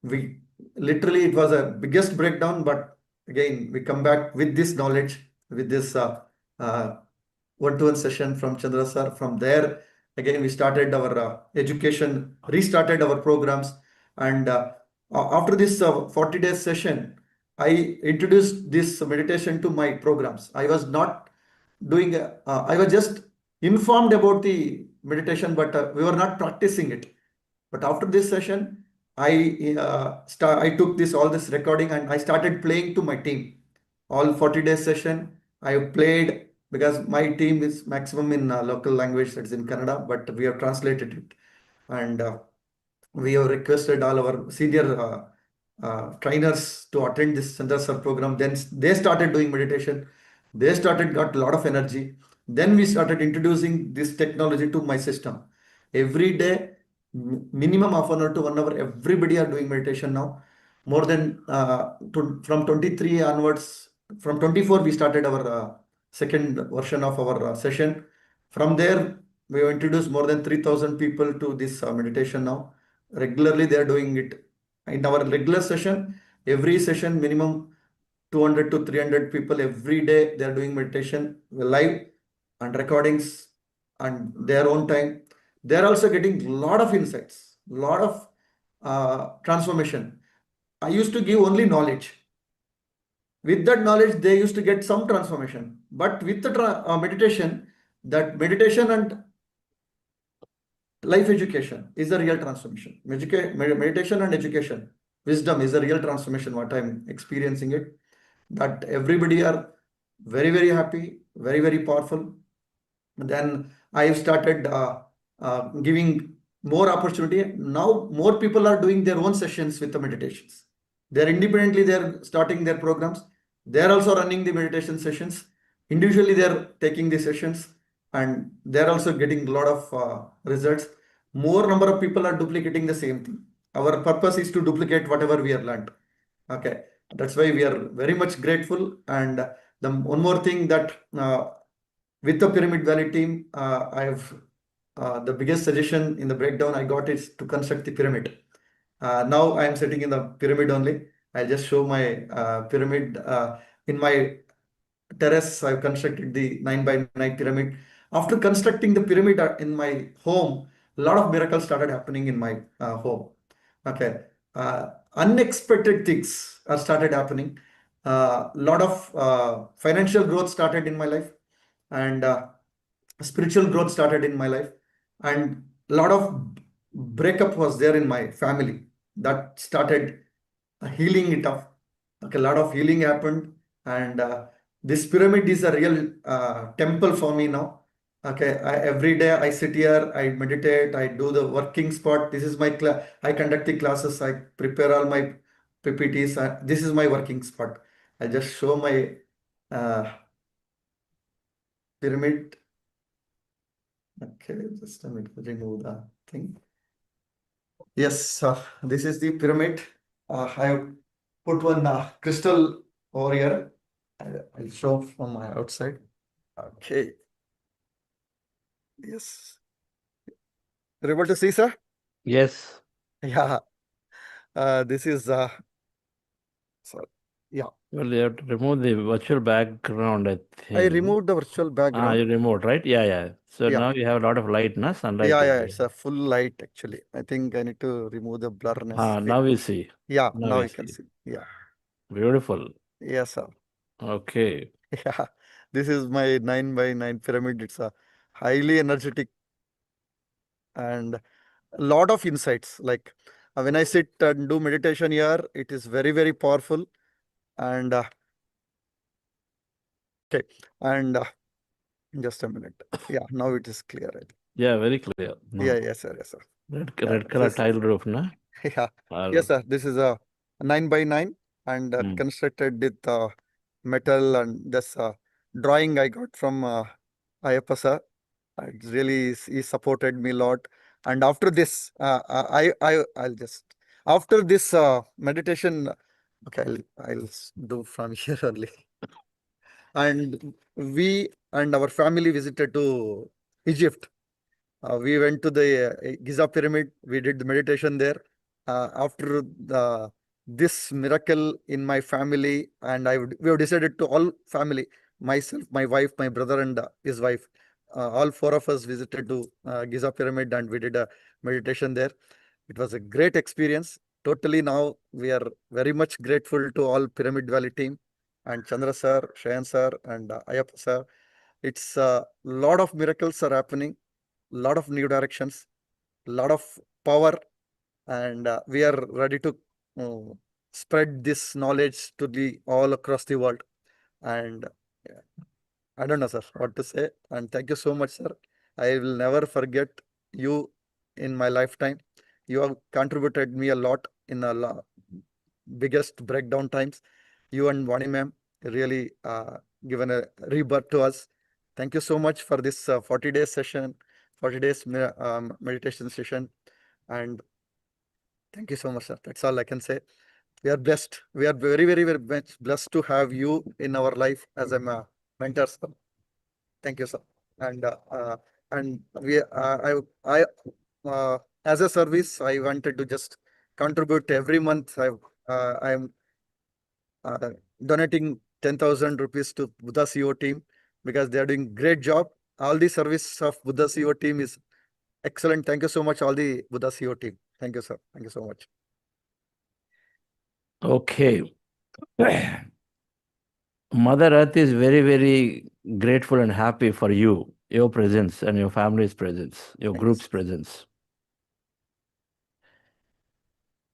we literally, it was a biggest breakdown, but again we come back with this knowledge, with this one-to-one session from Chandra sir. From there, again we started our education, restarted our programs, and after this 40 days session, I introduced this meditation to my programs. I was not doing, I was just informed about the meditation, but we were not practicing it. But after this session, I took all this recording, and I started playing to my team. All 40 days session, I played, because my team is maximum in local language, that's in Kannada, but we have translated it. And we have requested all our senior trainers to attend this Chandra Sir program. Then they started doing meditation. They got a lot of energy. Then we started introducing this technology to my system. Every day, minimum half an hour to 1 hour, everybody are doing meditation now. More than from 23 onwards, from 24 we started our second version of our session. From there, we have introduced more than 3,000 people to this meditation now. Regularly, they are doing it. In our regular session, every session, minimum 200 to 300 people every day, they are doing meditation live and recordings and their own time. They are also getting a lot of insights, lot of transformation. I used to give only knowledge. With that knowledge, they used to get some transformation. But with the meditation, that meditation and life education is a real transformation. Meditation and education, wisdom is a real transformation, what I'm experiencing it. That everybody are very, very happy, very, very powerful. Then I have started giving more opportunity. Now more people are doing their own sessions with the meditations. They're independently, they're starting their programs. They're also running the meditation sessions. Individually, they're taking the sessions and they're also getting a lot of results. More number of people are duplicating the same thing. Our purpose is to duplicate whatever we have learned. Okay, that's why we are very much grateful. And the one more thing that with the Pyramid Valley team, I have the biggest suggestion in the breakdown I got is to construct the pyramid. Now I am sitting in the pyramid only. I'll just show my pyramid. In my terrace, I've constructed the 9 by 9 pyramid. After constructing the pyramid in my home, a lot of miracles started happening in my home. Okay. Unexpected things are started happening. A lot of financial growth started in my life, and spiritual growth started in my life, and a lot of breakup was there in my family that started healing it up. Okay, a lot of healing happened, and this pyramid is a real temple for me now. Okay, every day I sit here, I meditate, I do the working spot. This is my class. I conduct the classes, I prepare all my PPTs. This is my working spot. I just show my pyramid. Okay, just a minute, remove the thing. Yes, this is the pyramid. I have put one crystal over here. I'll show from my outside. Okay. Yes. You're able to see, sir? Yes. Yeah. This is sorry. Yeah. Well, you have to remove the virtual background, I think. I removed the virtual background. You removed, right? Yeah. So Yeah. now you have a lot of light, na? Sunlight. Yeah, it's a full light actually. I think I need to remove the blurriness. Now we see. Yeah, Now now we you can see. see. Yeah. Beautiful. Yes, sir. Okay. Yeah. This is my 9 by 9 pyramid. It's a highly energetic and a lot of insights. Like when I sit and do meditation here, it is very, very powerful. And okay, and just a minute. Yeah, now it is clear. I think. Yeah, very clear. Yeah, yes, sir, yes, sir. Red Yeah, color this tile roof, na? yeah, yes, sir. This is a 9 by 9 and constructed with metal and this drawing I got from Ayappa sir. It really he supported me a lot. And after this, I'll just after this meditation. Okay, I'll do from here only. And we and our family visited to Egypt. We went to the Giza pyramid. We did the meditation there. After this miracle in my family, and we have decided to all family, myself, my wife, my brother, and his wife, all four of us visited to Giza pyramid, and we did a meditation there. It was a great experience. Totally, now we are very much grateful to all Pyramid Valley team and Chandra sir, Shayan sir, and Ayappa sir. It's a lot of miracles are happening, lot of new directions, lot of power, and we are ready to spread this knowledge to the all across the world. And I don't know, sir, what to say. And thank you so much, sir. I will never forget you in my lifetime. You have contributed me a lot in the biggest breakdown times. You and Vani ma'am really given a rebirth to us. Thank you so much for this 40 days session, 40 days meditation session. And thank you so much, sir. That's all I can say. We are blessed. We are very, very, very much blessed to have you in our life as a mentors. Thank you, sir. And we I as a service, I wanted to just contribute every month. I'm donating 10,000 rupees to Buddha CO team because they are doing great job. All the service of Buddha CO team is excellent. Thank you so much, all the Buddha CO team. Thank you, sir. Thank you so much. Okay. Mother Earth is very, very grateful and happy for you, your presence and your family's presence, your Thank you, group's sir. presence.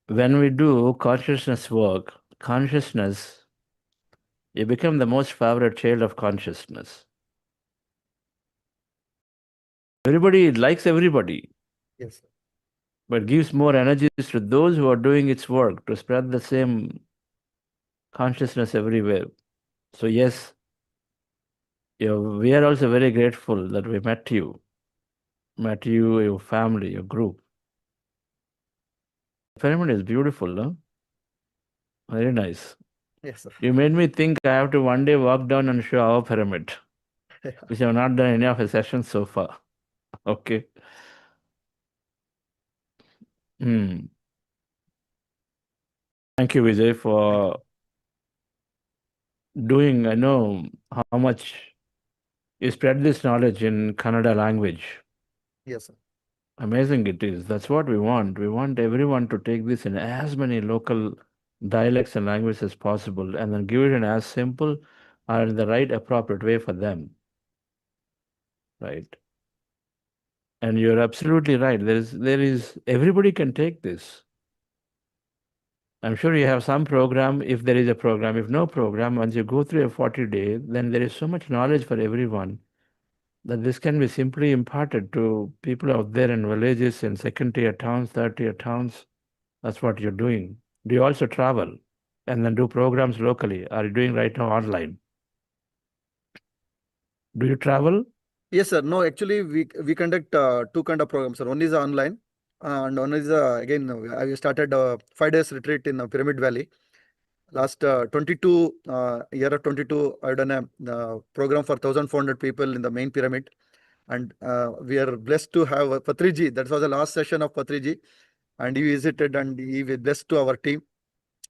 When we do consciousness work, consciousness, you become the most favorite child of consciousness. Everybody likes everybody, Yes, sir. but gives more energies to those who are doing its work to spread the same consciousness everywhere. So yes, we are also very grateful that we met you, your family, your group. The pyramid is beautiful, no? Very nice. Yes, sir. You made me think I have to one day walk down and show our pyramid, which I have not done any of the sessions so far. Okay. Hmm. Thank you, Vijay, for doing. I know how much you spread this knowledge in Kannada language. Yes, sir. Amazing it is. That's what we want. We want everyone to take this in as many local dialects and languages as possible and then give it in as simple or in the right appropriate way for them. Right. And you're absolutely right. There is everybody can take this. I'm sure you have some program if there is a program. If no program, once you go through a 40-day, then there is so much knowledge for everyone that this can be simply imparted to people out there in villages, in second-tier towns, third-tier towns. That's what you're doing. Do you also travel and then do programs locally? Are you doing right now online? Do you travel? Yes, sir. No, actually, we conduct two kind of programs, sir. One is online, and one is again I started 5 days retreat in Pyramid Valley. Last 22 year of 22, I've done a program for 1,400 people in the main pyramid, and we are blessed to have Patriji. That was the last session of Patriji, and he visited and he was blessed to our team.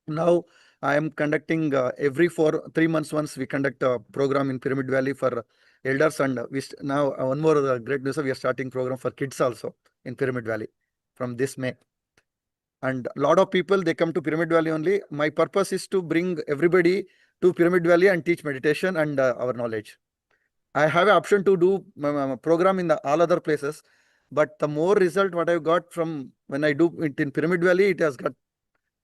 Now I am conducting every 3 months once we conduct a program in Pyramid Valley for elders, and now one more great news, we are starting program for kids also in Pyramid Valley from this May. And a lot of people, they come to Pyramid Valley only. My purpose is to bring everybody to Pyramid Valley and teach meditation and our knowledge. I have an option to do program in all other places, but the more result what I've got from when I do it in Pyramid Valley, it has got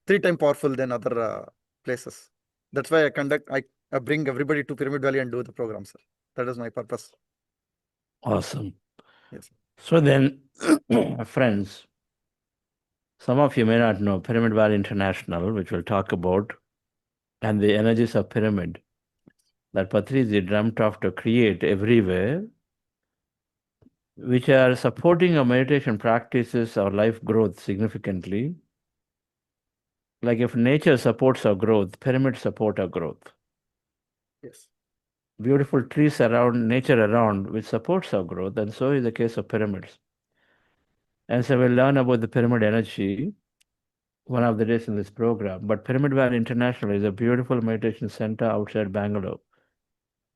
3 times powerful than other places. That's why I bring everybody to Pyramid Valley and do the program, sir. That is my purpose. Awesome. Yes. So then, friends, some of you may not know Pyramid Valley International, which we'll talk about, and the energies of pyramid that Patriji dreamt of to create everywhere, which are supporting our meditation practices, our life growth significantly. Like if nature supports our growth, pyramids support our growth. Yes. Beautiful trees around, nature around, which supports our growth, and so is the case of pyramids. And so we'll learn about the pyramid energy one of the days in this program. But Pyramid Valley International is a beautiful meditation center outside Bangalore.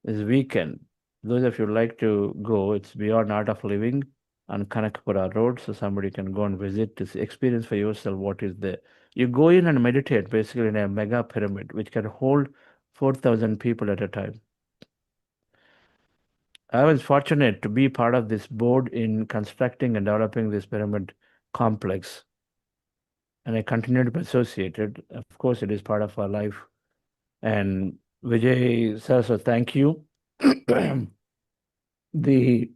This weekend, those of you like to go, it's beyond Art of Living on Kanakapura Road, so somebody can go and visit to experience for yourself what is there. You go in and meditate basically in a mega pyramid, which can hold 4,000 people at a time. I was fortunate to be part of this board in constructing and developing this pyramid complex. And I continue to be associated. Of course, it is part of our life. And Vijay sir, so thank you. the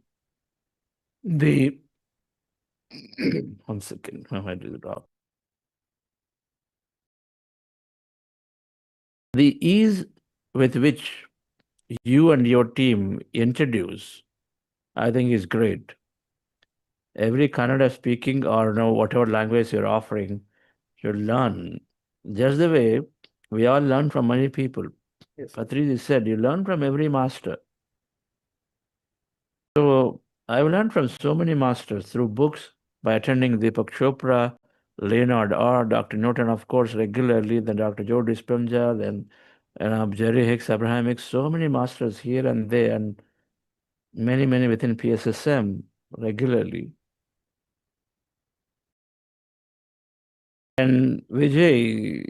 one second, I do the drop. The ease with which you and your team introduce, I think is great. Every Kannada speaking or whatever language you're offering, you learn just the way we all learn from many people. Yes. Patriji said, you learn from every master. So I've learned from so many masters through books, by attending Deepak Chopra, Leonard R., Dr. Newton, of course, regularly, then Dr. Joe Dispenza, then Jerry Hicks, Abraham Hicks, so many masters here and there, and many, many within PSSM regularly. And Vijay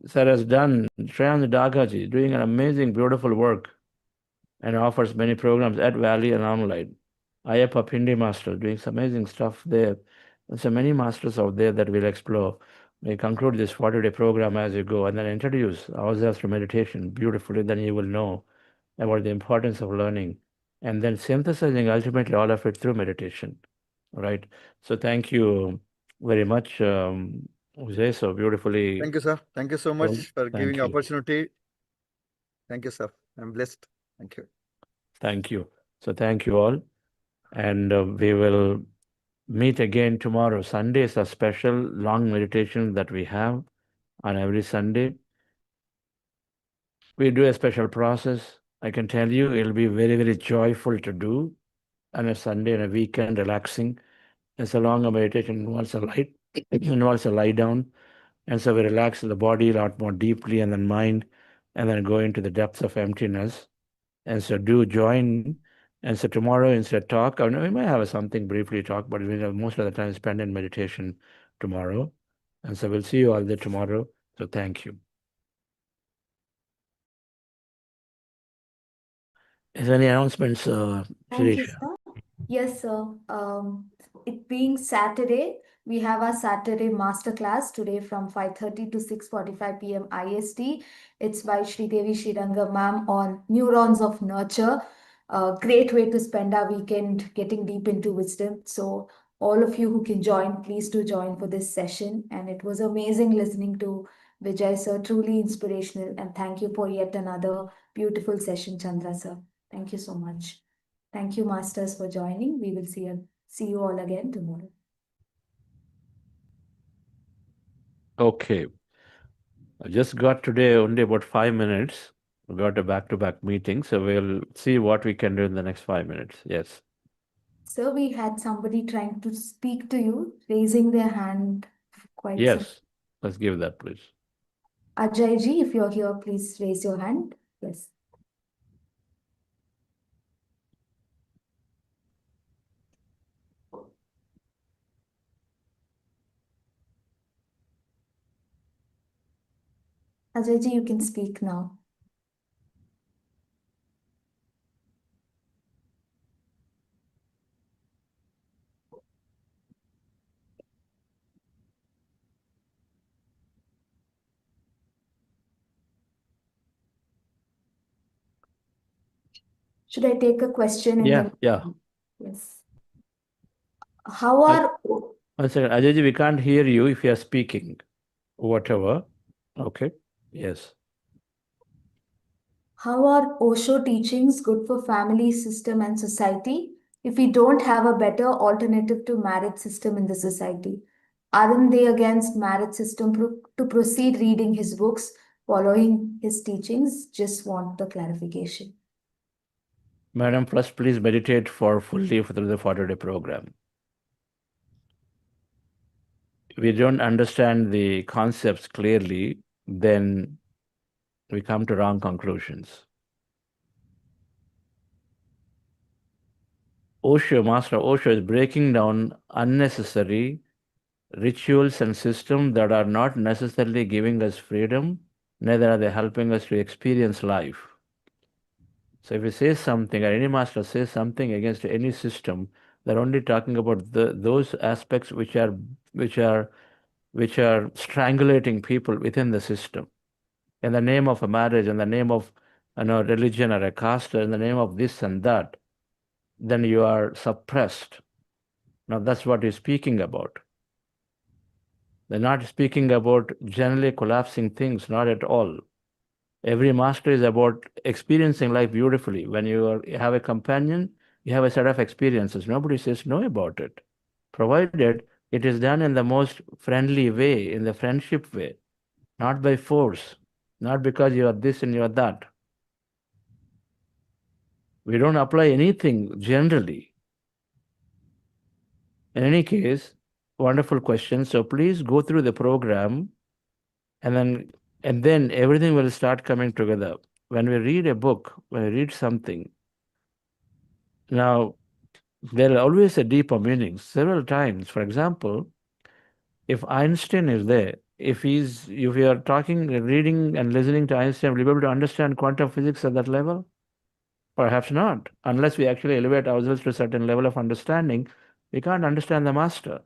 sir has done, Shreyans Dagaji, doing an amazing, beautiful work and offers many programs at Valley and online. Ayappa Pindi Master doing some amazing stuff there. And so many masters out there that we'll explore. We conclude this 40-day program as you go and then introduce ourselves to meditation beautifully. Then you will know about the importance of learning and then synthesizing ultimately all of it through meditation. Right. So thank you very much, Jay, so beautifully. Thank you, sir. Thank you so told. much for Thank giving you. opportunity. Thank you, sir. I'm blessed. Thank you. Thank you. So thank you all. And we will meet again tomorrow. Sunday is a special long meditation that we have on every Sunday. We do a special process. I can tell you it'll be very, very joyful to do on a Sunday and a weekend, relaxing. It's a longer meditation, involves a light, it involves a lie down. And so we relax the body a lot more deeply and then mind, and then go into the depths of emptiness. And so do join. And so tomorrow instead talk, we might have something briefly talk, but we have most of the time spent in meditation tomorrow. And so we'll see you all there tomorrow. So thank you. Is there any announcements, Thank you, Shirisha? sir. Yes, sir. It being Saturday, we have our Saturday masterclass today from 5:30 to 6:45 p.m. IST. It's by Sridevi Shiranga ma'am on neurons of nurture. A great way to spend our weekend getting deep into wisdom. So all of you who can join, please do join for this session. And it was amazing listening to Vijay sir, truly inspirational. And thank you for yet another beautiful session, Chandra sir. Thank you so much. Thank you, masters, for joining. We will see you all again tomorrow. Okay. I just got today only about 5 minutes. We got a back-to-back meeting, so we'll see what we can do in the next 5 minutes. Yes. Sir, we had somebody trying to speak to you, raising their hand quite some. Yes. Let's give that, please. Ajay ji, if you're here, please raise your hand. Yes. Ajay ji, you can speak now. Should I take a question in Yeah, the... yeah. Yes. How are... One second. Ajayji, we can't hear you if you are speaking. Whatever. Okay. Yes. How are Osho teachings good for family, system, and society if we don't have a better alternative to marriage system in the society? Aren't they against marriage system to proceed reading his books, following his teachings? Just want the clarification. Madam, first please meditate for fully through the 40-day program. If we don't understand the concepts clearly, then we come to wrong conclusions. Osho, Master Osho is breaking down unnecessary rituals and systems that are not necessarily giving us freedom, neither are they helping us to experience life. So if you say something, or any master says something against any system, they're only talking about those aspects which are strangulating people within the system. In the name of a marriage, in the name of religion or a caste, in the name of this and that, then you are suppressed. Now that's what he's speaking about. They're not speaking about generally collapsing things, not at all. Every master is about experiencing life beautifully. When you have a companion, you have a set of experiences. Nobody says no about it, provided it is done in the most friendly way, in the friendship way, not by force, not because you are this and you are that. We don't apply anything generally. In any case, wonderful question. So please go through the program, and then everything will start coming together. When we read a book, when we read something, now there are always a deeper meaning. Several times, for example, if Einstein is there, if you are talking, reading and listening to Einstein, will you be able to understand quantum physics at that level? Perhaps not. Unless we actually elevate ourselves to a certain level of understanding, we can't understand the master.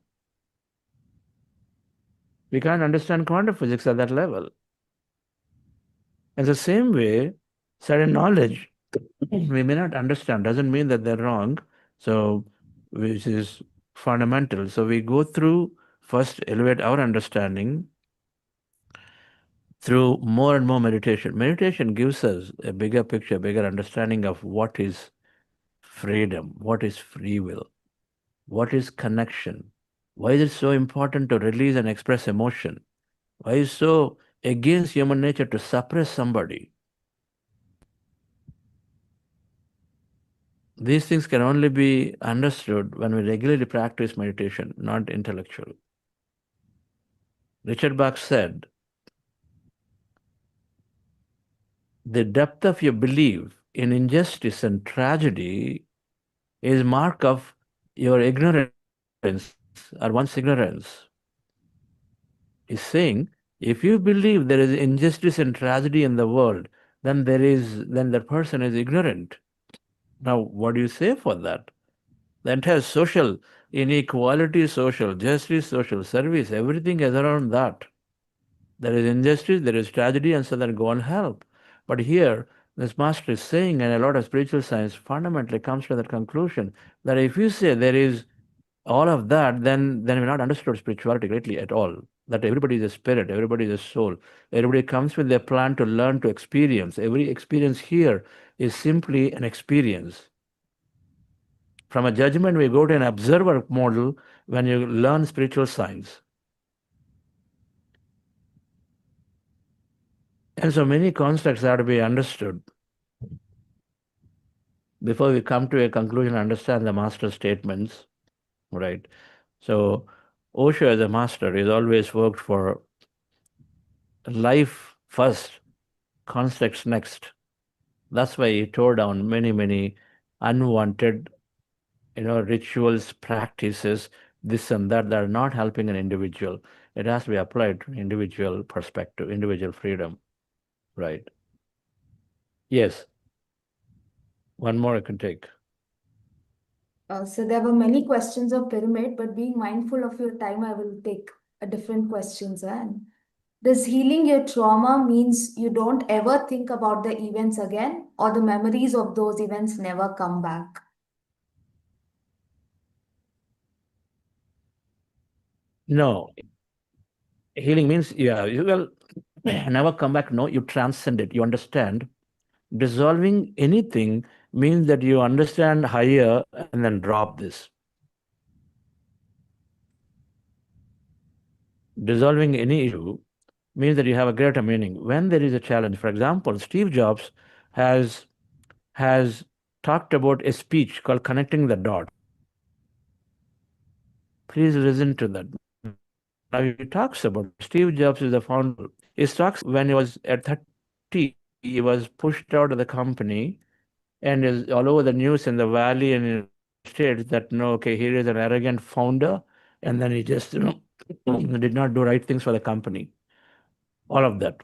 We can't understand quantum physics at that level. In the same way, certain knowledge we may not understand doesn't mean that they're wrong. So, which is fundamental. So we go through, first elevate our understanding through more and more meditation. Meditation gives us a bigger picture, bigger understanding of what is freedom, what is free will, what is connection. Why is it so important to release and express emotion? Why is it so against human nature to suppress somebody? These things can only be understood when we regularly practice meditation, not intellectual. Richard Bach said, the depth of your belief in injustice and tragedy is mark of your ignorance or one's ignorance. He's saying, if you believe there is injustice and tragedy in the world, then the person is ignorant. Now, what do you say for that? The entire social inequality, social justice, social service, everything is around that. There is injustice, there is tragedy, and so then go and help. But here, this master is saying, and a lot of spiritual science fundamentally comes to that conclusion, that if you say there is all of that, then we've not understood spirituality greatly at all. That everybody is a spirit, everybody is a soul. Everybody comes with their plan to learn, to experience. Every experience here is simply an experience. From a judgment, we go to an observer model when you learn spiritual science. And so many constructs have to be understood before we come to a conclusion, understand the master's statements, right? So Osho as a master is always worked for life first, constructs next. That's why he tore down many unwanted, rituals, practices, this and that are not helping an individual. It has to be applied to individual perspective, individual freedom, right? Yes. One more I can take. So there were many questions of pyramid, but being mindful of your time, I will take a different questions. And does healing your trauma means you don't ever think about the events again, or the memories of those events never come back? No, healing means, you will never come back. No, you transcend it. You understand. Dissolving anything means that you understand higher and then drop this. Dissolving any issue means that you have a greater meaning. When there is a challenge, for example, Steve Jobs has talked about a speech called Connecting the Dots. Please listen to that. Now he talks about Steve Jobs is the founder. He talks when he was at 30, he was pushed out of the company and is all over the news in the valley and in the states that no, okay, here is an arrogant founder, and then he just did not do right things for the company. All of that.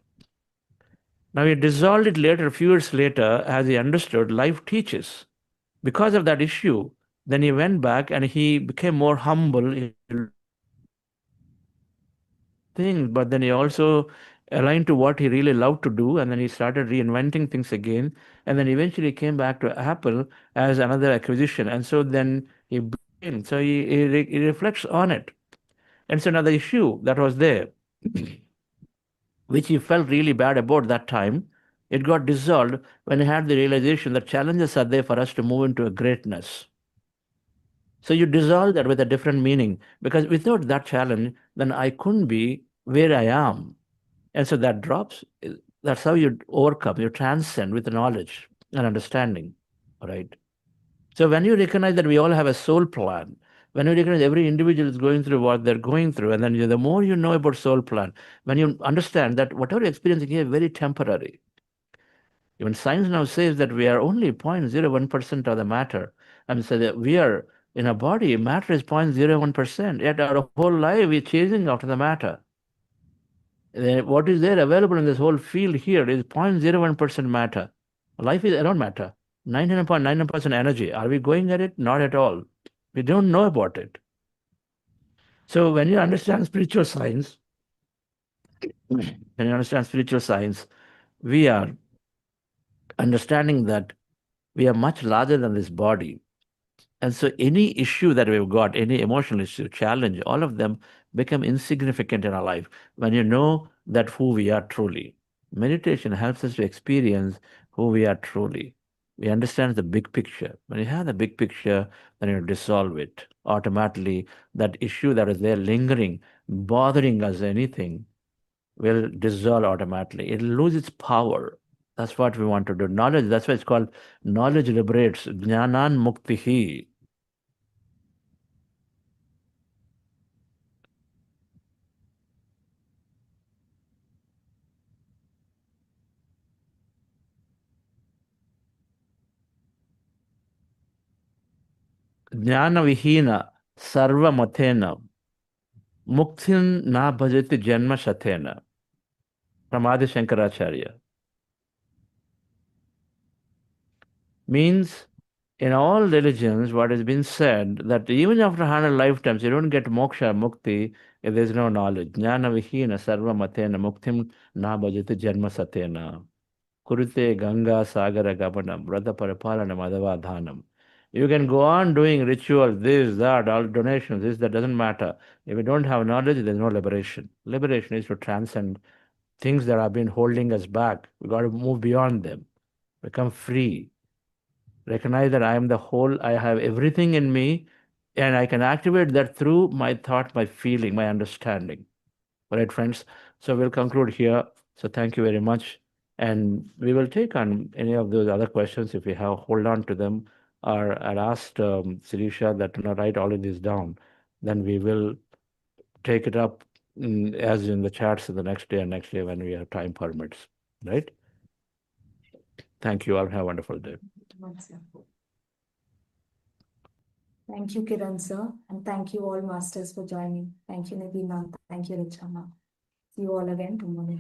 Now he dissolved it later, a few years later, as he understood life teaches. Because of that issue, then he went back and he became more humble in things, but then he also aligned to what he really loved to do, and then he started reinventing things again, and then eventually came back to Apple as another acquisition, and so then he became, so he reflects on it. And so another issue that was there, which he felt really bad about that time, it got dissolved when he had the realization that challenges are there for us to move into a greatness. So you dissolve that with a different meaning, because without that challenge, then I couldn't be where I am. And so that drops. That's how you overcome, you transcend with knowledge and understanding. All right. So when you recognize that we all have a soul plan, when you recognize every individual is going through what they're going through, and then the more you know about soul plan, when you understand that whatever you're experiencing here is very temporary. Even science now says that we are only 0.01% of the matter. I mean, so that we are in a body, matter is 0.01%. Yet our whole life we're chasing after the matter. What is there available in this whole field here is 0.01% matter. Life is around matter. 99.99% energy. Are we going at it? Not at all. We don't know about it. So when you understand spiritual science, we are understanding that we are much larger than this body. And so any issue that we've got, any emotional issue, challenge, all of them become insignificant in our life when you know that who we are truly. Meditation helps us to experience who we are truly. We understand the big picture. When you have the big picture, then you dissolve it. Automatically, that issue that is there lingering, bothering us, anything, will dissolve automatically. It'll lose its power. That's what we want to do. Knowledge, that's why it's called knowledge liberates. Jnanan muktihi. Jnana vihina sarva matena muktin na bhajati janma shatena. From Adi Shankaracharya. Means in all religions, what has been said that even after 100 lifetimes, you don't get moksha, mukti, if there's no knowledge. Jnana vihina sarva matena muktim na bhajati janma satena. Kurute Ganga Sagara Gapanam, Brata Parapalana Madhava Dhanam. You can go on doing rituals, this, that, all donations, this, that doesn't matter. If you don't have knowledge, there's no liberation. Liberation is to transcend things that have been holding us back. We got to move beyond them, become free. Recognize that I am the whole, I have everything in me, and I can activate that through my thought, my feeling, my understanding. All right, friends. So we'll conclude here. So thank you very much. And we will take on any of those other questions if we have, hold on to them. Or I'll ask Sirisha that to write all of this down. Then we will take it up as in the chats the next day and next day when we have time permits. Right? Thank you all. Have a wonderful day. Thank you, Kiran sir, and thank you all masters for joining. Thank you, Nabina. Thank you, Richana. See you all again tomorrow.